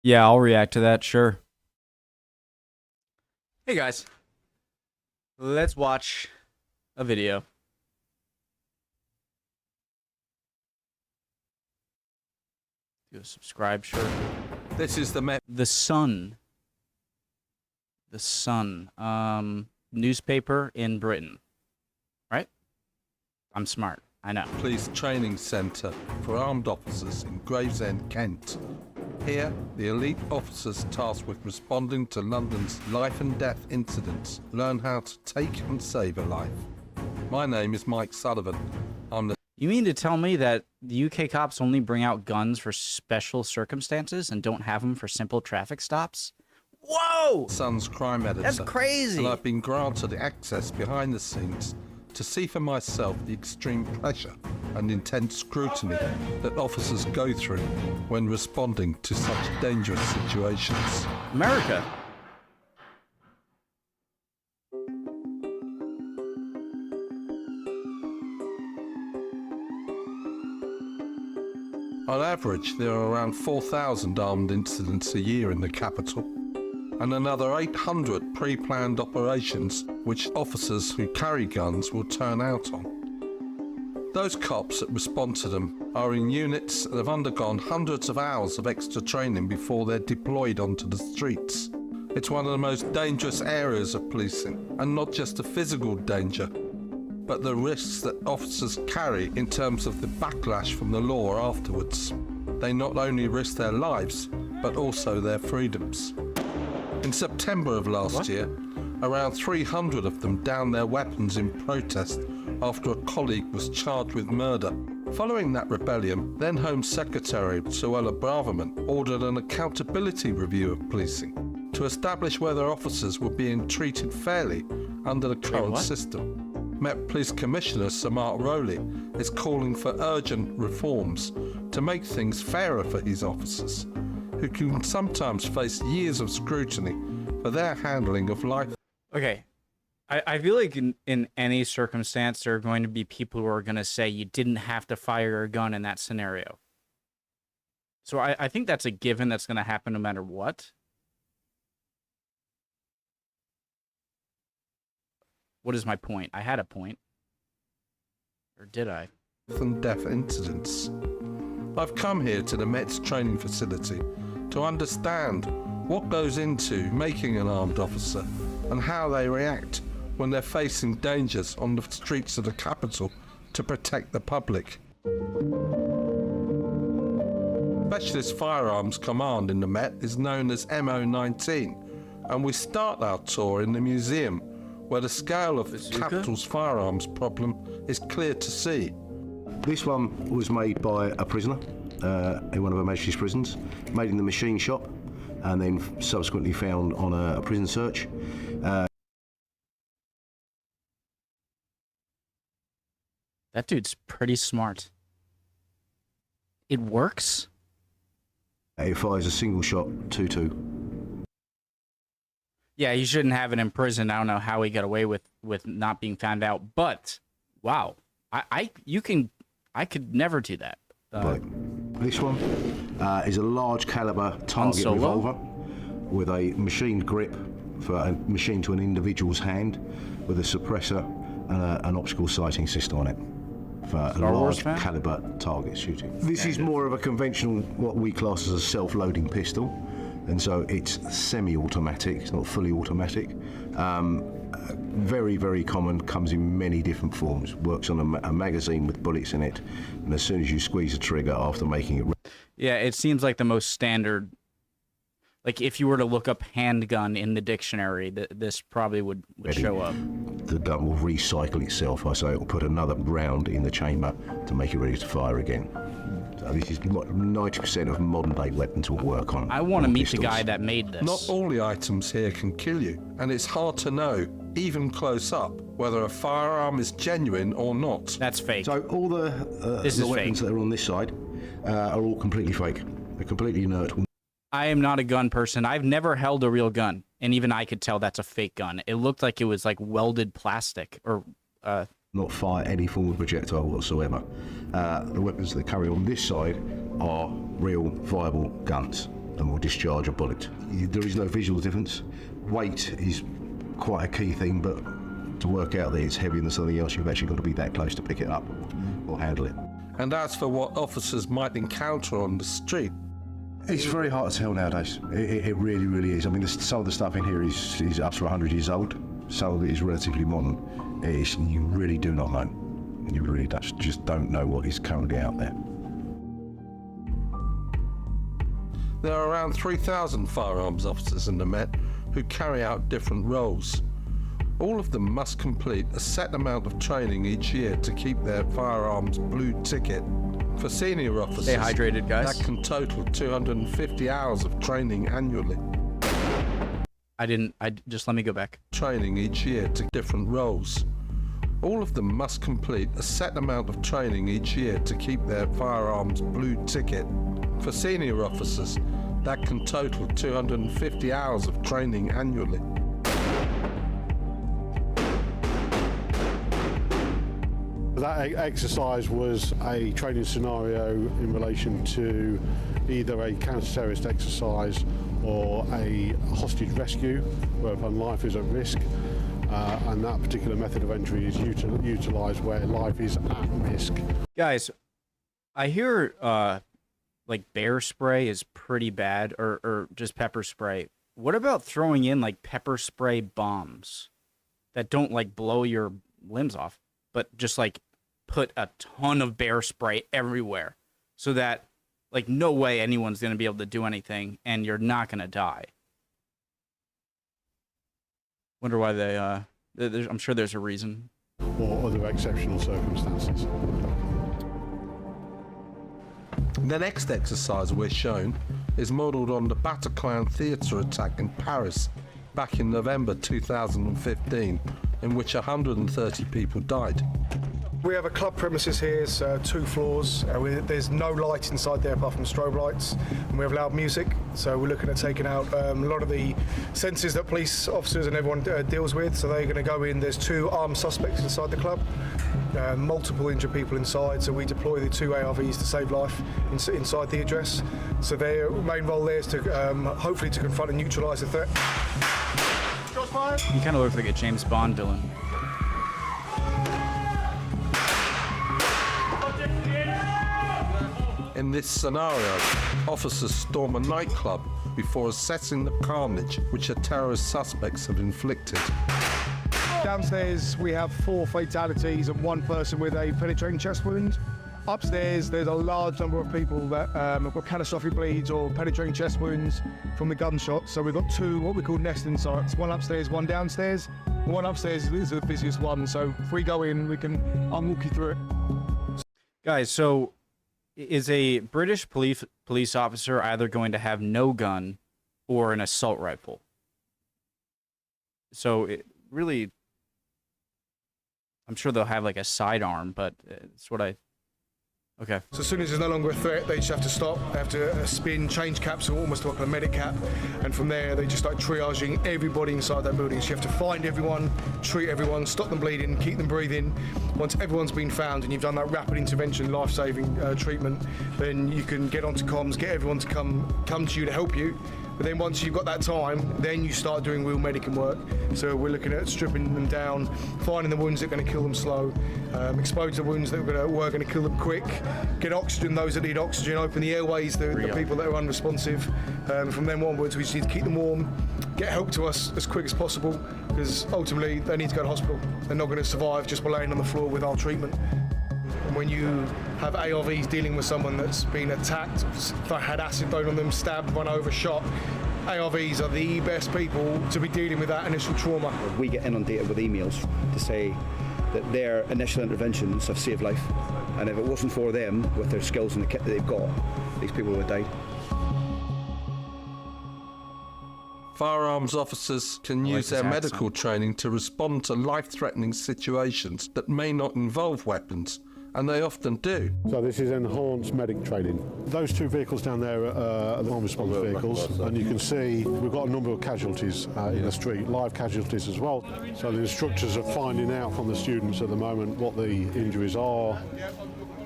Yeah, I'll react to that, sure. Hey guys, let's watch a video. Do a subscribe, sure. This is the Met. The Sun. The Sun. Newspaper in Britain. Right? I'm smart. I know. Police Training Centre for Armed Officers in Gravesend, Kent. Here, the elite officers tasked with responding to London's life and death incidents learn how to take and save a life. My name is Mike Sullivan. I'm the You mean to tell me that the UK cops only bring out guns for special circumstances and don't have them for simple traffic stops? Whoa! Sun's crime editor. That's crazy. And I've been granted access behind the scenes to see for myself the extreme pressure and intense scrutiny that officers go through when responding to such dangerous situations. America. On average, there are around 4,000 armed incidents a year in the capital, and another 800 pre-planned operations which officers who carry guns will turn out on. Those cops that respond to them are in units that have undergone hundreds of hours of extra training before they're deployed onto the streets. It's one of the most dangerous areas of policing, and not just the physical danger, but the risks that officers carry in terms of the backlash from the law afterwards. They not only risk their lives, but also their freedoms. In September of last year, around 300 of them downed their weapons in protest after a colleague was charged with murder. Following that rebellion, then Home Secretary Suella Braverman ordered an accountability review of policing to establish whether officers were being treated fairly under the current system. Met Police Commissioner Sir Mark Rowley is calling for urgent reforms to make things fairer for his officers, who can sometimes face years of scrutiny for their handling of life. Okay. I feel like in any circumstance, there are going to be people who are going to say you didn't have to fire a gun in that scenario. So I think that's a given that's going to happen no matter what. What is my point? I had a point. Or did I? And death incidents. I've come here to the Met's training facility to understand what goes into making an armed officer and how they react when they're facing dangers on the streets of the capital to protect the public. Specialist Firearms Command in the Met is known as MO19, and we start our tour in the museum where the scale of the capital's firearms problem is clear to see. This one was made by a prisoner in one of Her Majesty's prisons, made in the machine shop, and then subsequently found on a prison search. That dude's pretty smart. It works? It fires a single shot, 2-2. Yeah, he shouldn't have it in prison. I don't know how he got away with not being found out, but wow. I could never do that. Right. This one is a large caliber target revolver with a machined grip for a machine to an individual's hand with a suppressor and an optical sighting system on it for large caliber target shooting. This is more of a conventional, what we class as a self-loading pistol, and so it's semi-automatic, it's not fully automatic. Very, very common, comes in many different forms, works on a magazine with bullets in it, and as soon as you squeeze the trigger after making it... Yeah, it seems like the most standard. Like, if you were to look up handgun in the dictionary, this probably would show up. The gun will recycle itself. I say it will put another round in the chamber to make it ready to fire again. So this is what 90% of modern-day weapons will work on. I want to meet pistols. the guy that made this. Not all the items here can kill you, and it's hard to know, even close up, whether a firearm is genuine or not. That's fake. So all the weapons that are on this side are all completely fake. They're completely inert. I am not a gun person. I've never held a real gun, and even I could tell that's a fake gun. It looked like it was like welded plastic, or not fire any form of projectile whatsoever. The weapons that carry on this side are real, viable guns. and will discharge a bullet. There is no visual difference. Weight is quite a key thing, but to work out that it's heavier than something else, you've actually got to be that close to pick it up or handle it. And as for what officers might encounter on the street, it's very hard to tell nowadays. It really, really is. I mean, some of the stuff in here is up to 100 years old. Some of it is relatively modern. You really do not know. You really just don't know what is currently out there. there are around 3,000 firearms officers in the Met who carry out different roles. All of them must complete a set amount of training each year to keep their firearms blue ticket. For senior officers, stay hydrated, guys. That can total 250 hours of training annually. Just let me go back. Training each year to different roles. All of them must complete a set amount of training each year to keep their firearms blue ticket. For senior officers, that can total 250 hours of training annually. That exercise was a training scenario in relation to either a counter-terrorist exercise or a hostage rescue, whereupon life is at risk, and that particular method of entry is utilised where life is at risk. Guys, I hear like bear spray is pretty bad, or just pepper spray. What about throwing in like pepper spray bombs that don't like blow your limbs off, but just like put a ton of bear spray everywhere so that like no way anyone's going to be able to do anything and you're not going to die? Wonder why they I'm sure there's a reason. Or other exceptional circumstances. The next exercise we're shown is modelled on the Bataclan theatre attack in Paris back in November 2015, in which 130 people died. We have a club premises here, it's 2 floors. There's no light inside there apart from strobe lights, and we have loud music. So we're looking at taking out a lot of the senses that police officers and everyone deals with. So they're going to go in. There's 2 armed suspects inside the club, multiple injured people inside. So we deploy the 2 ARVs to save life inside the address. So their main role there is to hopefully to confront and neutralise the threat. You kind of look like a James Bond villain. In this scenario, officers storm a nightclub before assessing the carnage which the terrorist suspects have inflicted. Downstairs we have 4 fatalities and 1 person with a penetrating chest wound. Upstairs there's a large number of people that have got catastrophic bleeds or penetrating chest wounds from the gunshots. So we've got 2 what we call nesting sites, 1 upstairs, 1 downstairs. The 1 upstairs is the busiest one, so if we go in I'll walk you through it. Guys, so is a British police officer either going to have no gun or an assault rifle? So it really, I'm sure they'll have like a sidearm, but it's what I... Okay. So as soon as there's no longer a threat, they just have to stop. They have to spin, change caps, almost like a medic cap, and from there they just start triaging everybody inside that building. So you have to find everyone, treat everyone, stop them bleeding, keep them breathing. Once everyone's been found and you've done that rapid intervention, life-saving treatment, then you can get onto comms, get everyone to come to you to help you. But then once you've got that time, then you start doing real medicine work. So we're looking at stripping them down, finding the wounds that are going to kill them slow, expose the wounds that were going to kill them quick, get oxygen, those that need oxygen, open the airways, the people that are unresponsive. From then onwards, we just need to keep them warm, get help to us as quick as possible, because ultimately they need to go to hospital. They're not going to survive just by laying on the floor with our treatment. When you have ARVs dealing with someone that's been attacked, had acid thrown on them, stabbed, run over, shot, ARVs are the best people to be dealing with that initial trauma. We get inundated with emails to say that their initial interventions have saved life, and if it wasn't for them, with their skills and the kit that they've got, these people would have died. Firearms officers can use their medical training to respond to life-threatening situations that may not involve weapons, and they often do. So this is enhanced medic training. Those two vehicles down there are the non-response vehicles, and you can see we've got a number of casualties in the street, live casualties as well. So the instructors are finding out from the students at the moment what the injuries are.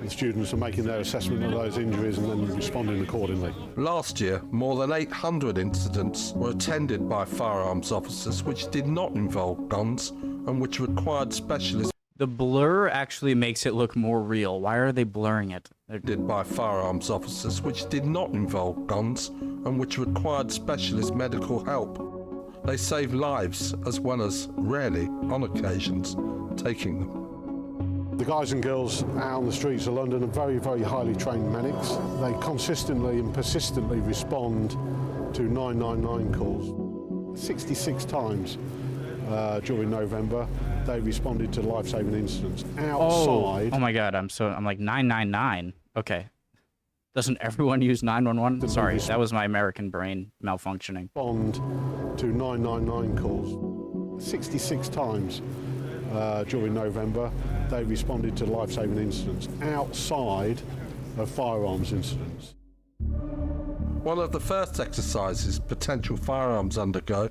The students are making their assessment of those injuries and then responding accordingly. Last year, more than 800 incidents were attended by firearms officers which did not involve guns and which required specialist The blur actually makes it look more real. Why are they blurring it? did by firearms officers which did not involve guns and which required specialist medical help. They save lives as well as, rarely, on occasions, taking them. The guys and girls out on the streets of London are very, very highly trained medics. They consistently and persistently respond to 999 calls. 66 times during November, they responded to life-saving incidents outside. Oh my God, I'm like 999. Okay. Doesn't everyone use 911? Sorry, that was my American brain malfunctioning. Respond to 999 calls. 66 times during November, they responded to life-saving incidents outside of firearms incidents. One of the first exercises potential firearms undergo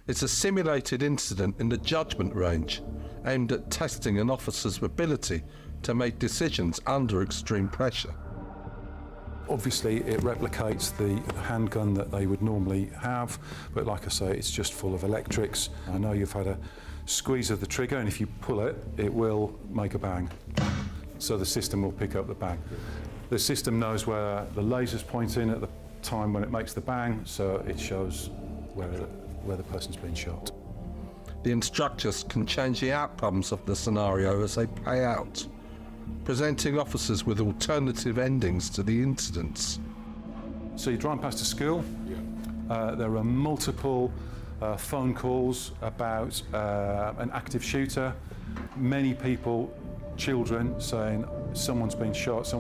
is a simulated incident in the judgment range, aimed at testing an officer's ability to make decisions under extreme pressure. Obviously, it replicates the handgun that they would normally have, but like I say, it's just full of electrics. I know you've had a squeeze of the trigger, and if you pull it, it will make a bang. So the system will pick up the bang. The system knows where the laser's pointing at the time when it makes the bang, so it shows where the person's been shot. The instructors can change the outcomes of the scenario as they play out, presenting officers with alternative endings to the incidents. So you drive past a school, there are multiple phone calls about an active shooter, many people, children, saying someone's been shot,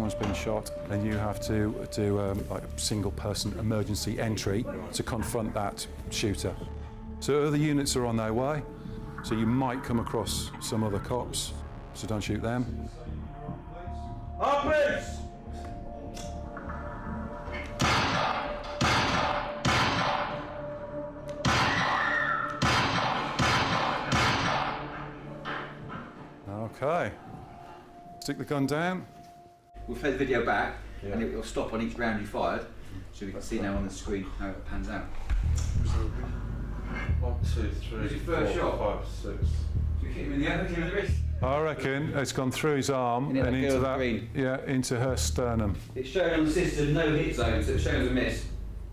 and you have to do like a single person emergency entry to confront that shooter. So other units are on their way, so you might come across some other cops, so don't shoot them. Okay, stick the gun down. We'll play the video back and it will stop on each round you fired, so we can see now on the screen how it pans out. 1, 2, 3, 4, 5, 6. Should we hit him in the other, hit him in the wrist? I reckon it's gone through his arm And and into that, green. into her sternum. It's showing on the system no hit zone, so it's showing as a miss.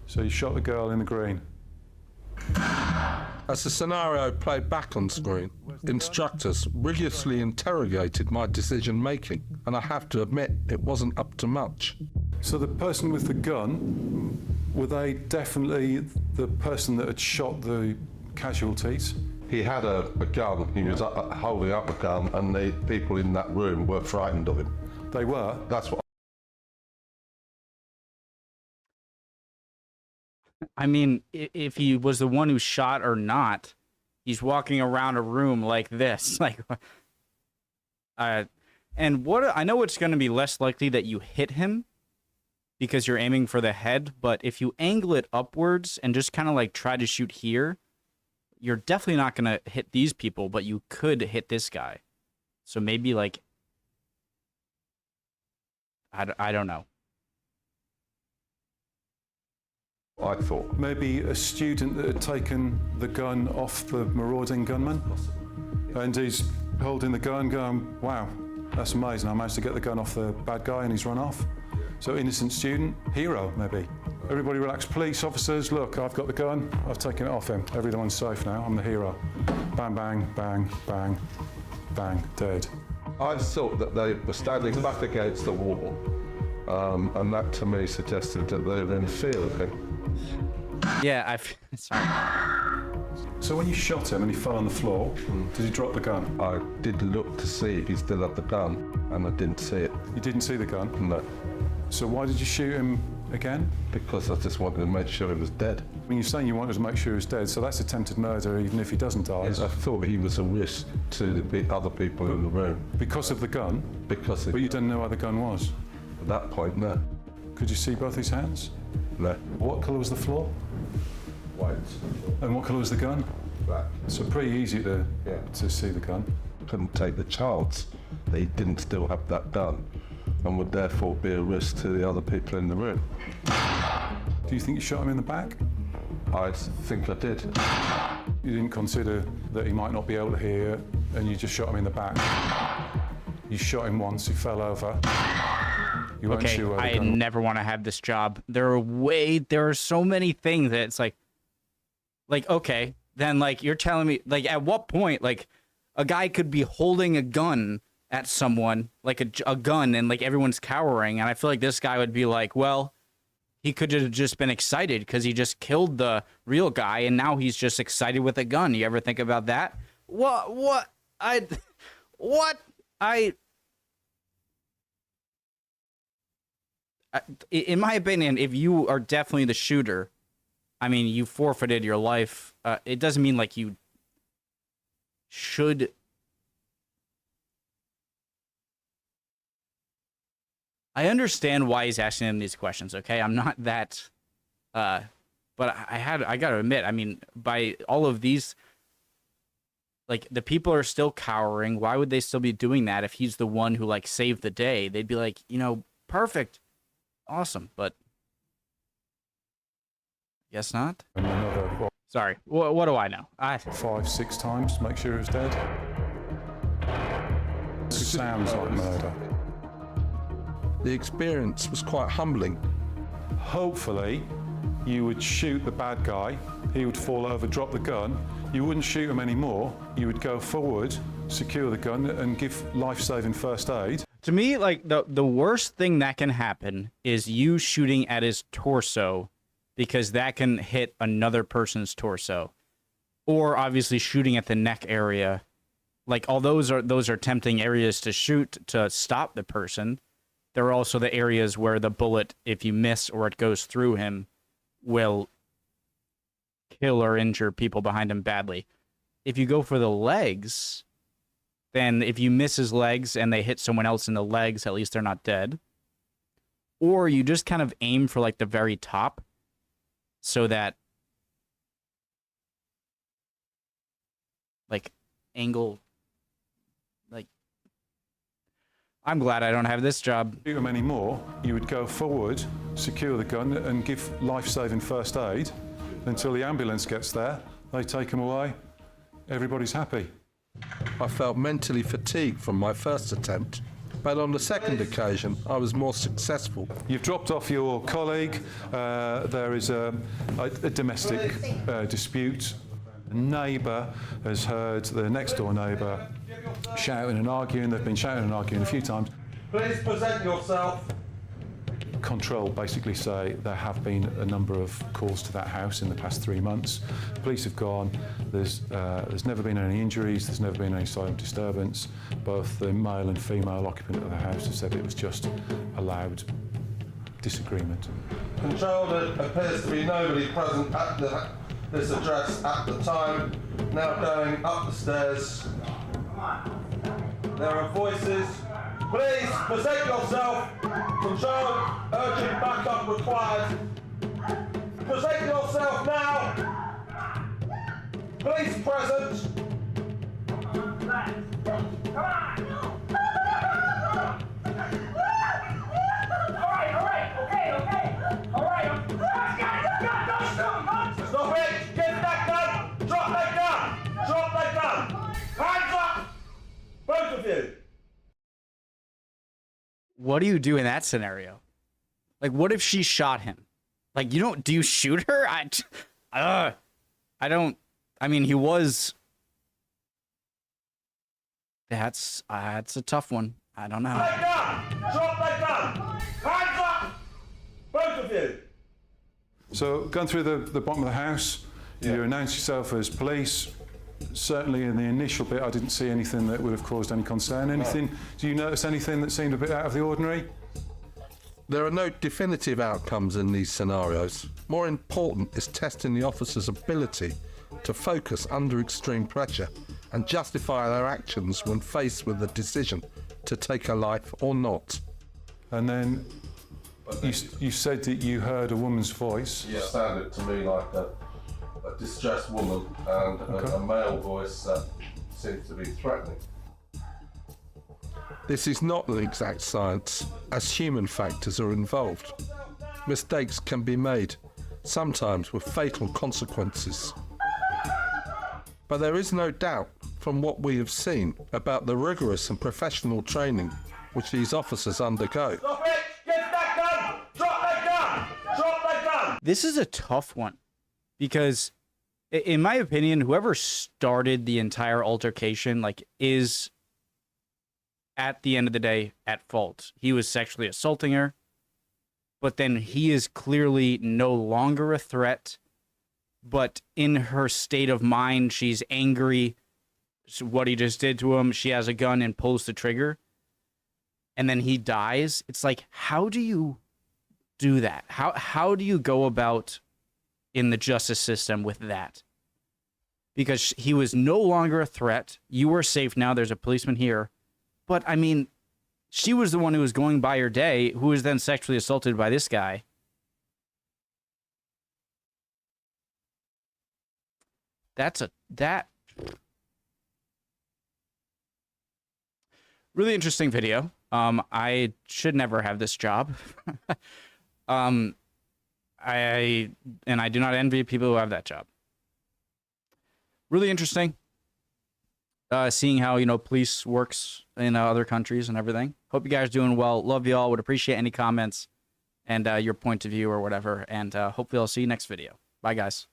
So you shot the girl in the green. As the scenario played back on screen, instructors rigorously interrogated my decision-making, and I have to admit it wasn't up to much. So the person with the gun, were they definitely the person that had shot the casualties? He had a gun, he was holding up a gun, and the people in that room were frightened of him. They were? That's what I mean, if he was the one who shot or not, he's walking around a room like this. Like, and what I know it's going to be less likely that you hit him because you're aiming for the head, but if you angle it upwards and just kind of like try to shoot here, you're definitely not going to hit these people, but you could hit this guy. So maybe like, I don't know. I thought. Maybe a student that had taken the gun off the marauding gunman, and he's holding the gun going, wow, that's amazing, I managed to get the gun off the bad guy and he's run off. So innocent student, hero maybe. Everybody relax, police officers, look, I've got the gun, I've taken it off him, everyone's safe now, I'm the hero. Bang, bang, bang, bang, bang, dead. I thought that they were standing back against the wall, and that to me suggested that they were in fear of him. Yeah, sorry. So when you shot him and he fell on the floor, did he drop the gun? I did look to see if he still had the gun, and I didn't see it. You didn't see the gun? No. So why did you shoot him again? Because I just wanted to make sure he was dead. I mean, you're saying you wanted to make sure he was dead, so that's attempted murder even if he doesn't die. I thought he was a risk to the other people in the room. Because of the gun? Because But you didn't know where the gun was? at that point, no. Could you see both his hands? No. What colour was the floor? White. And what colour was the gun? Black. So pretty easy to see the gun. Couldn't take the chance that he didn't still have that gun and would therefore be a risk to the other people in the room. Do you think you shot him in the back? I think I did. You didn't consider that he might not be able to hear and you just shot him in the back? You shot him once, he fell over. You weren't Okay, sure where the I gun... never want to have this job. There are so many things that it's like, okay, then like you're telling me, like at what point, like a guy could be holding a gun at someone, like a gun, and like everyone's cowering, and I feel like this guy would be like, well, he could have just been excited because he just killed the real guy, and now he's just excited with a gun. You ever think about that? In my opinion, if you are definitely the shooter, I mean, you forfeited your life. It doesn't mean like you should. I understand why he's asking him these questions. Okay, I'm not that. But I gotta admit, I mean, by all of these, like the people are still cowering. Why would they still be doing that if he's the one who like saved the day? They'd be like, perfect. Awesome, but guess not. And another, Sorry, what do I know? 5, 6 times to make sure he was dead? It sounds like murder. The experience was quite humbling. Hopefully, you would shoot the bad guy, he would fall over, drop the gun, you wouldn't shoot him anymore, you would go forward, secure the gun, and give life-saving first aid. To me, like the worst thing that can happen is you shooting at his torso, because that can hit another person's torso, or obviously shooting at the neck area. Like all those are tempting areas to shoot to stop the person. There are also the areas where the bullet, if you miss or it goes through him, will kill or injure people behind him badly. If you go for the legs, then if you miss his legs and they hit someone else in the legs, at least they're not dead. Or you just kind of aim for like the very top so that like angle, like, I'm glad I don't have this job. Shoot him anymore, you would go forward, secure the gun, and give life-saving first aid until the ambulance gets there. They take him away. Everybody's happy. I felt mentally fatigued from my first attempt, but on the second occasion, I was more successful. You've dropped off your colleague. There is a domestic dispute. A neighbour has heard the next door neighbour shouting and arguing. They've been shouting and arguing a few times. Please present yourself. Control basically say there have been a number of calls to that house in the past 3 months. Police have gone. There's never been any injuries. There's never been any silent disturbance. Both the male and female occupant of the house have said it was just a loud disagreement. Control, there appears to be nobody present at this address at the time. Now going up the stairs. There are voices. Please present yourself. Control, urgent backup required. Present yourself now. Police present. Stop it! Get that gun! Drop that gun! Drop that gun! Hands up! Both of you! What do you do in that scenario? Like, what if she shot him? Like, do you shoot her? I don't, I mean, he was, that's a tough one. I don't know. Drop that gun! Drop that gun! Hands up! Both of you! So, going through the bottom of the house, you announce yourself as police. Certainly in the initial bit, I didn't see anything that would have caused any concern. Anything? Do you notice anything that seemed a bit out of the ordinary? There are no definitive outcomes in these scenarios. More important is testing the officer's ability to focus under extreme pressure and justify their actions when faced with the decision to take a life or not. And then you said that you heard a woman's voice. Yeah, it sounded to me like a distressed woman and a male voice that seemed to be threatening. This is not an exact science, as human factors are involved. Mistakes can be made, sometimes with fatal consequences. But there is no doubt from what we have seen about the rigorous and professional training which these officers undergo. Stop it! Get that gun! Drop that gun! Drop that gun! This is a tough one because, in my opinion, whoever started the entire altercation, like, is, at the end of the day, at fault. He was sexually assaulting her, but then he is clearly no longer a threat. But in her state of mind, she's angry. So what he just did to him, she has a gun and pulls the trigger. And then he dies. It's like, how do you do that? How do you go about in the justice system with that? Because he was no longer a threat. You were safe now. There's a policeman here. But, I mean, she was the one who was going by her day, who was then sexually assaulted by this guy. That really interesting video. I should never have this job. I do not envy people who have that job. Really interesting. Seeing how, you know, police works in other countries and everything. Hope you guys are doing well. Love you all. Would appreciate any comments and your point of view or whatever. And hopefully I'll see you next video. Bye, guys.